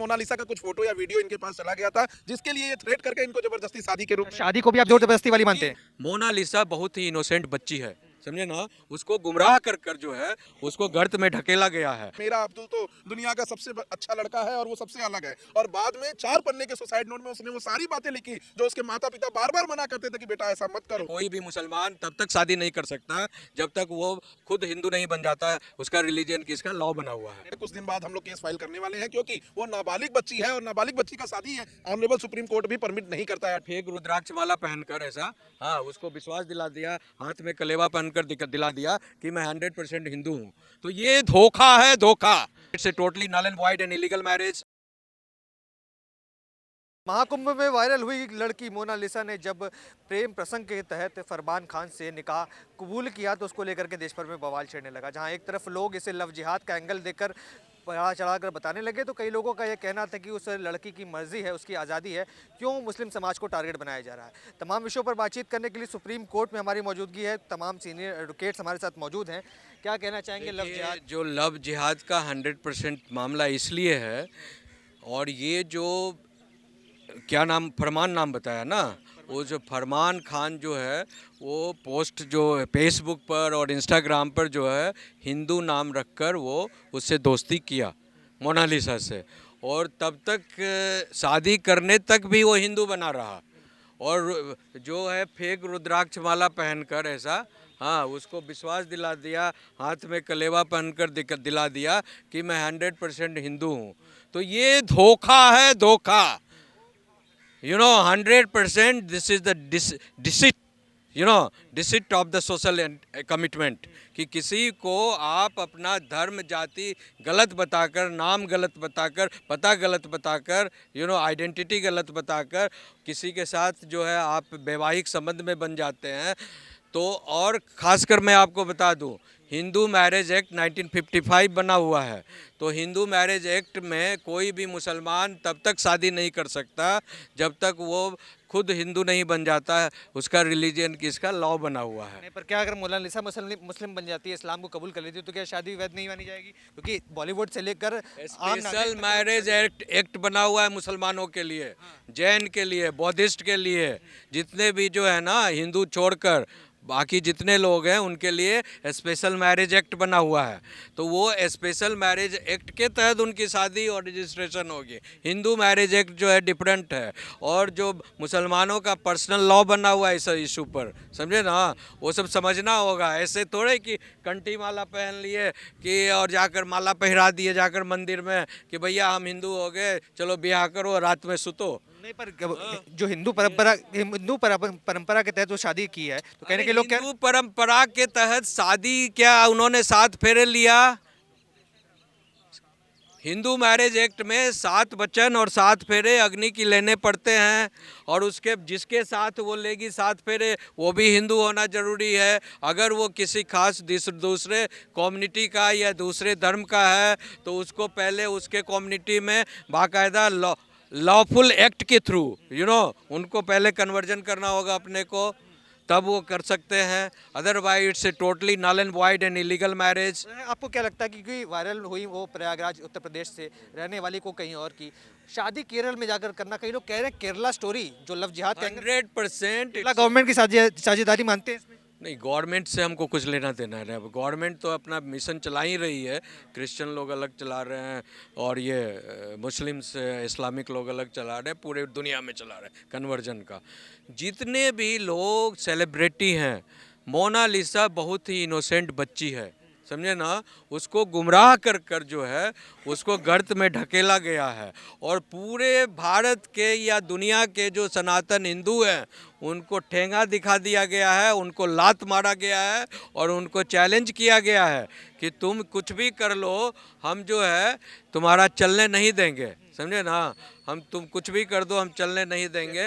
Mona Lisa का कुछ photo या वीडियो इनके पास चला गया था, जिसके लिए ये थ्रेट करके इनको जबरदस्ती शादी के रूप में शादी को भी आप जोर जबरदस्ती वाली मानते हैं? मोनालिसा बहुत ही इनोसेंट बच्ची है, समझे ना। उसको गुमराह कर कर जो है उसको गर्त में ढकेला गया है। मेरा अब्दुल तो दुनिया का सबसे अच्छा लड़का है और वो सबसे अलग है। और बाद में 4 पन्ने के सुसाइड नोट में उसने वो सारी बातें लिखी जो उसके माता पिता बार बार मना करते थे कि बेटा ऐसा मत करो। कोई भी मुसलमान तब तक शादी नहीं कर सकता जब तक वो खुद हिंदू नहीं बन जाता है। उसका रिलीजन किसका लॉ बना हुआ है। कुछ दिन बाद हम लोग केस फाइल करने वाले हैं, क्योंकि वो नाबालिग बच्ची है और नाबालिग बच्ची का शादी है ऑनरेबल सुप्रीम कोर्ट भी परमिट नहीं करता है। फेक रुद्राक्ष माला पहनकर ऐसा, हाँ, उसको विश्वास दिला दिया, हाथ में कलेवा पहनकर दिला दिया कि मैं 100% हिंदू हूँ। तो ये धोखा है, धोखा। It's a totally null and void and illegal marriage. Mahakumbh में वायरल हुई लड़की मोनालिसा ने जब प्रेम प्रसंग के तहत फरमान खान से निकाह कबूल किया तो उसको लेकर के देश भर में बवाल छेड़ने लगा। जहां एक तरफ लोग इसे लव जिहाद का एंगल देकर बढ़ा चढ़ाकर बताने लगे, तो कई लोगों का यह कहना था कि उस लड़की की मर्जी है, उसकी आज़ादी है, क्यों मुस्लिम समाज को टारगेट बनाया जा रहा है। तमाम विषयों पर बातचीत करने के लिए सुप्रीम कोर्ट में हमारी मौजूदगी है। तमाम सीनियर एडवोकेट्स हमारे साथ मौजूद हैं। क्या कहना चाहेंगे लव जिहाद? जो लव जिहाद का 100% मामला इसलिए है, और ये जो क्या नाम, फरमान नाम बताया ना, वो जो फरमान खान जो है वो पोस्ट जो फेसबुक पर और इंस्टाग्राम पर जो है हिंदू नाम रखकर वो उससे दोस्ती किया मोनालिसा से, और तब तक शादी करने तक भी वो हिंदू बना रहा। और जो है फेक रुद्राक्ष माला पहनकर ऐसा, हाँ, उसको विश्वास दिला दिया, हाथ में कलेवा पहनकर दिला दिया कि मैं 100% हिंदू हूँ। तो ये धोखा है, धोखा। 100% this is the deceit, deceit of the social commitment, कि किसी को आप अपना धर्म जाति गलत बताकर, नाम गलत बताकर, पता गलत बताकर, आइडेंटिटी गलत बताकर किसी के साथ जो है आप वैवाहिक संबंध में बन जाते हैं। तो और ख़ासकर मैं आपको बता दूं, हिंदू मैरिज एक्ट 1955 बना हुआ है। तो हिंदू मैरिज एक्ट में कोई भी मुसलमान तब तक शादी नहीं कर सकता जब तक वो खुद हिंदू नहीं बन जाता है। उसका रिलीजन किसका लॉ बना हुआ है। पर क्या अगर मोनालिसा मुस्लिम बन जाती है, इस्लाम को कबूल कर लेती है, तो क्या शादी वैध नहीं मानी जाएगी? क्योंकि बॉलीवुड से लेकर स्पेशल मैरिज एक्ट बना हुआ है मुसलमानों के लिए, जैन के लिए, बौद्धिस्ट के लिए, जितने भी जो है ना हिंदू छोड़कर बाकी जितने लोग हैं उनके लिए स्पेशल मैरिज एक्ट बना हुआ है। तो वो स्पेशल मैरिज एक्ट के तहत उनकी शादी और रजिस्ट्रेशन होगी। हिंदू मैरिज एक्ट जो है डिफरेंट है, और जो मुसलमानों का पर्सनल लॉ बना हुआ है इस इशू पर, समझे ना, वो सब समझना होगा। ऐसे थोड़े कि कंठी माला पहन लिए कि और जाकर माला पहरा दिए जाकर मंदिर में कि भैया हम हिंदू हो गए, चलो ब्याह करो, रात में सुतो। नहीं, पर जो हिंदू परंपरा के तहत वो शादी की है, तो कहने के लोग क्या हिंदू परंपरा के तहत शादी, क्या उन्होंने 7 फेरे लिया? हिंदू मैरिज एक्ट में 7 वचन और 7 फेरे अग्नि की लेने पड़ते हैं, और उसके जिसके साथ वो लेगी 7 फेरे वो भी हिंदू होना जरूरी है। अगर वो किसी खास दूसरे कम्युनिटी का या दूसरे धर्म का है तो उसको पहले उसके कम्युनिटी में बाकायदा लॉफुल एक्ट के थ्रू उनको पहले कन्वर्जन करना होगा अपने को, तब वो कर सकते हैं। Otherwise it's a totally null and void and illegal marriage. आपको क्या लगता है कि क्योंकि वायरल हुई वो प्रयागराज उत्तर प्रदेश से रहने वाली को कहीं और की शादी केरल में जाकर करना, कई लोग कह रहे हैं केरला स्टोरी जो लव जिहाद का 100% गवर्नमेंट की साझेदारी मानते हैं इसमें? नहीं, गवर्नमेंट से हमको कुछ लेना देना है। गवर्नमेंट तो अपना मिशन चला ही रही है, क्रिश्चियन लोग अलग चला रहे हैं और ये मुस्लिम्स इस्लामिक लोग अलग चला रहे हैं, पूरे दुनिया में चला रहे हैं कन्वर्जन का। जितने भी लोग सेलिब्रिटी हैं, मोनालिसा बहुत ही इनोसेंट बच्ची है, समझे ना। उसको गुमराह कर कर जो है उसको गर्त में ढकेला गया है, और पूरे भारत के या दुनिया के जो सनातन हिंदू हैं उनको ठेंगा दिखा दिया गया है, उनको लात मारा गया है, और उनको चैलेंज किया गया है कि तुम कुछ भी कर लो, हम जो है तुम्हारा चलने नहीं देंगे, समझे ना। हम तुम कुछ भी कर दो, हम चलने नहीं देंगे,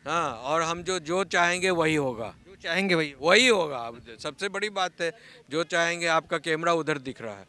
हाँ, और हम जो चाहेंगे वही होगा, चाहेंगे वही होगा। अब सबसे बड़ी बात है, जो चाहेंगे, आपका कैमरा उधर दिख रहा है,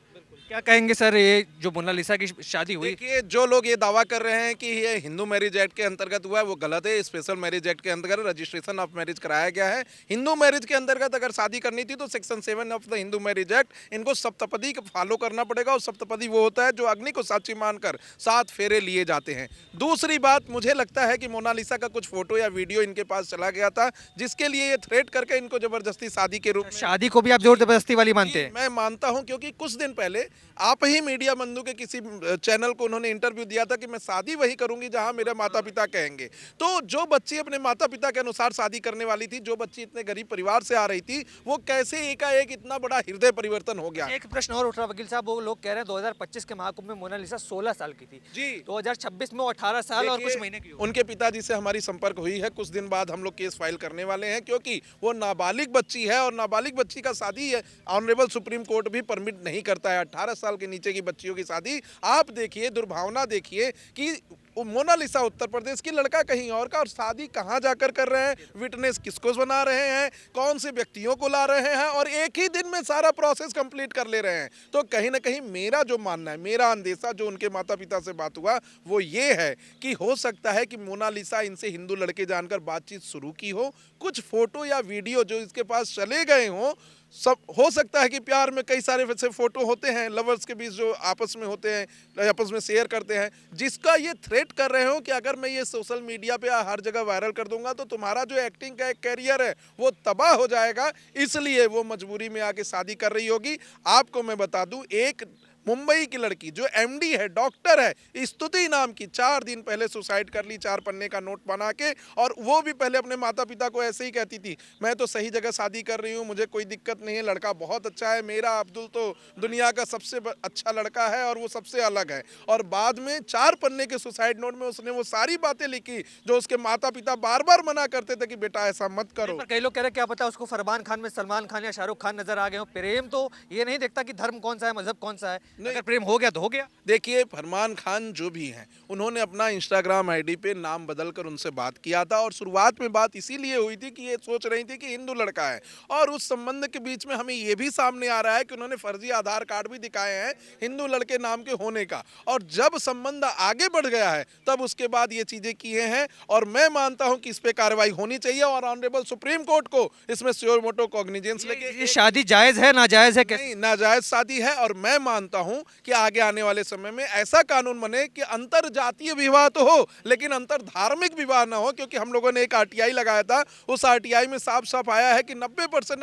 क्या कहेंगे सर, ये जो मोनालिसा की शादी हुई, देखिए, जो लोग ये दावा कर रहे हैं कि ये हिंदू मैरिज एक्ट के अंतर्गत हुआ है, वो गलत है। स्पेशल मैरिज एक्ट के अंतर्गत रजिस्ट्रेशन ऑफ मैरिज कराया गया है। हिंदू मैरिज के अंतर्गत अगर शादी करनी थी तो section 7 of the Hindu marriage act, इनको सप्तपदी को फॉलो करना पड़ेगा। और सप्तपदी वो होता है जो अग्नि को साक्षी मानकर 7 फेरे लिए जाते हैं। दूसरी बात, मुझे लगता है कि मोनालिसा का कुछ फोटो या वीडियो इनके पास चला गया था, जिसके लिए ये थ्रेट करके इनको जबरदस्ती शादी के रूप में, शादी को भी आप जोर जबरदस्ती वाली मानते हैं? मैं मानता हूं, क्योंकि कुछ दिन पहले आप ही मीडिया बंधु के किसी चैनल को उन्होंने इंटरव्यू दिया था कि मैं शादी वही करूंगी जहां मेरे माता पिता कहेंगे। तो जो बच्ची अपने माता पिता के अनुसार शादी करने वाली थी, जो बच्ची इतने गरीब परिवार से आ रही थी, वो कैसे एकाएक इतना बड़ा हृदय परिवर्तन हो गया। एक प्रश्न और उठ रहा वकील साहब, वो लोग कह रहे हैं 2025 के महाकुंभ में मोनालिसा 16 साल की थी जी। 2026 में वो 18 साल और देखिए, कुछ महीने की हो। उनके पिताजी से हमारी संपर्क हुई है। कुछ दिन बाद हम लोग केस फाइल करने वाले हैं, क्योंकि वो नाबालिग बच्ची है और नाबालिग बच्ची का शादी है ऑनरेबल सुप्रीम कोर्ट भी परमिट नहीं करता है। 18 साल के नीचे की बच्चियों की शादी, आप देखिए दुर्भावना देखिए कि मोनालिसा उत्तर प्रदेश की, लड़का कहीं और का, और शादी कहाँ जाकर कर रहे हैं, विटनेस किसको बना रहे हैं, कौन से व्यक्तियों को ला रहे हैं, और एक ही दिन में सारा प्रोसेस कंप्लीट कर ले रहे हैं। तो कहीं ना कहीं मेरा जो मानना है, मेरा अंदेशा, जो उनके माता पिता से बात हुआ, वो ये है कि हो सकता है कि मोनालिसा इनसे हिंदू लड़के जानकर बातचीत शुरू की हो। कुछ फोटो या वीडियो जो इसके पास चले गए हों, सब हो सकता है कि प्यार में कई सारे वैसे फोटो होते हैं लवर्स के बीच जो आपस में होते हैं, आपस में शेयर करते हैं, जिसका ये थ्रेट कर रहे हो कि अगर मैं ये सोशल मीडिया पे हर जगह वायरल कर दूंगा तो तुम्हारा जो एक्टिंग का एक कैरियर है वो तबाह हो जाएगा। इसलिए वो मजबूरी में आके शादी कर रही होगी। आपको मैं बता दूं, एक मुंबई की लड़की जो एमडी है, डॉक्टर है, स्तुति नाम की, 4 दिन पहले सुसाइड कर ली 4 पन्ने का नोट बना के। और वो भी पहले अपने माता पिता को ऐसे ही कहती थी, मैं तो सही जगह शादी कर रही हूँ, मुझे कोई दिक्कत नहीं है, लड़का बहुत अच्छा है, मेरा अब्दुल तो दुनिया का सबसे अच्छा लड़का है और वो सबसे अलग है। और बाद में 4 पन्ने के सुसाइड नोट में उसने वो सारी बातें लिखी जो उसके माता पिता बार बार मना करते थे कि बेटा ऐसा मत करो। पर कई लोग कह रहे हैं क्या पता उसको फरमान खान में सलमान खान या शाहरुख खान नजर आ गए हो। प्रेम तो ये नहीं देखता कि धर्म कौन सा है, मजहब कौन सा है, अगर प्रेम हो गया तो हो गया। देखिए, फरमान खान जो भी हैं, उन्होंने अपना इंस्टाग्राम आईडी पे नाम बदलकर उनसे बात किया था। और शुरुआत में बात इसीलिए हुई थी कि ये सोच रही थी कि हिंदू लड़का है, और उस संबंध के बीच में हमें ये भी सामने आ रहा है कि उन्होंने फर्जी आधार कार्ड भी दिखाए हैं हिंदू लड़के नाम के होने का। और जब संबंध आगे बढ़ गया है तब उसके बाद ये चीजें किए हैं। और मैं मानता हूं कि इस पे कार्रवाई होनी चाहिए और ऑनरेबल सुप्रीम कोर्ट को इसमें श्योर मोटो कॉग्निजेंस लेके। ये शादी जायज है नाजायज है कैसे? नहीं, नाजायज शादी है। और मैं मानता हूं कि आगे आने वाले समय में ऐसा कानून बने कि अंतर जातीय विवाह तो हो लेकिन अंतर धार्मिक विवाह ना हो। क्योंकि हम लोगों ने एक आरटीआई लगाया था, उस आरटीआई में साफ साफ आया है कि 90%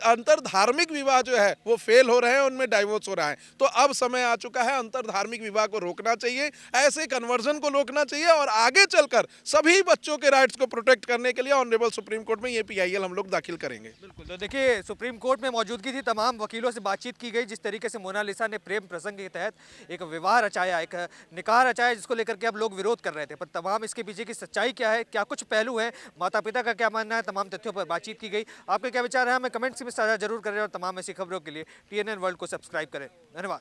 अंतर धार्मिक विवाह जो है वो फेल हो रहे हैं, उनमें डाइवोर्स हो रहा है। तो अब समय आ चुका है, अंतर धार्मिक विवाह को रोकना चाहिए, ऐसे कन्वर्जन को रोकना चाहिए और आगे चलकर सभी बच्चों के राइट्स को प्रोटेक्ट करने के लिए ऑनरेबल सुप्रीम कोर्ट में ये पीआईएल हम लोग दाखिल करेंगे। बिल्कुल। तो देखिए, सुप्रीम कोर्ट में मौजूदगी थी, तमाम वकीलों से बातचीत की गई। जिस तरीके से मोनालिसा ने प्रेम प्रसंग के तहत एक विवाह रचाया, एक निकाह रचाया, जिसको लेकर के अब लोग विरोध कर रहे थे, पर तमाम इसके पीछे की सच्चाई क्या है, क्या कुछ पहलू हैं, माता पिता का क्या मानना है, तमाम तथ्यों पर बातचीत की गई। आपके क्या विचार है हमें कमेंट्स में साझा जरूर करें और तमाम ऐसी खबरों के लिए TNN वर्ल्ड को सब्सक्राइब करें। धन्यवाद।